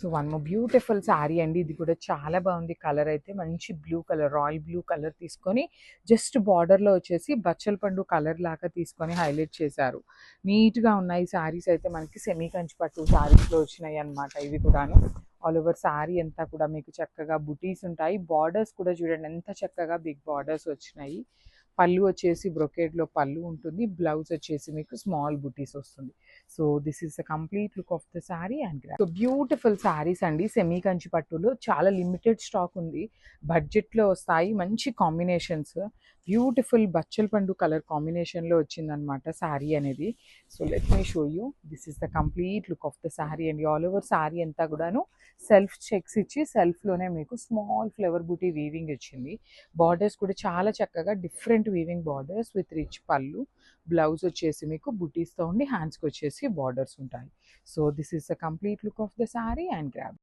So one more beautiful sari అండి. ఇది కూడా చాలా బాగుంది. కలర్ అయితే మంచి blue colour, royal blue colour తీసుకొని జస్ట్ బార్డర్లో వచ్చేసి బచ్చల పండు కలర్ లాగా తీసుకొని హైలైట్ చేశారు. నీట్గా ఉన్నాయి శారీస్ అయితే. మనకి సెమీ కంచి పట్టు శారీస్లో వచ్చినాయి అన్నమాట ఇవి కూడాను. ఆల్ ఓవర్ శారీ అంతా కూడా మీకు చక్కగా బుటీస్ ఉంటాయి. బార్డర్స్ కూడా చూడండి ఎంత చక్కగా బిగ్ బార్డర్స్ వచ్చినాయి. పళ్ళు వచ్చేసి బ్రొకేడ్లో పళ్ళు ఉంటుంది. బ్లౌజ్ వచ్చేసి మీకు స్మాల్ బుటీస్ వస్తుంది. So this is the complete look of the sari and so beautiful saris అండి. సెమీ కంచి పట్టులో చాలా లిమిటెడ్ స్టాక్ ఉంది. బడ్జెట్లో వస్తాయి. మంచి కాంబినేషన్స్. బ్యూటిఫుల్ బచ్చల పండు కలర్ కాంబినేషన్లో వచ్చిందనమాట శారీ అనేది. So let me show you. This is the complete look of the sari అండి. ఆల్ ఓవర్ శారీ అంతా కూడాను సెల్ఫ్ చెక్స్ ఇచ్చి సెల్ఫ్లోనే మీకు స్మాల్ ఫ్లవర్ బూటీ వీవింగ్ ఇచ్చింది. బార్డర్స్ కూడా చాలా చక్కగా different weaving borders with rich పళ్ళు. బ్లౌజ్ వచ్చేసి మీకు బుటీస్తో ఉండి హ్యాండ్స్కి వచ్చేసి బార్డర్స్ ఉంటాయి. So this is the complete look of the sari and grab.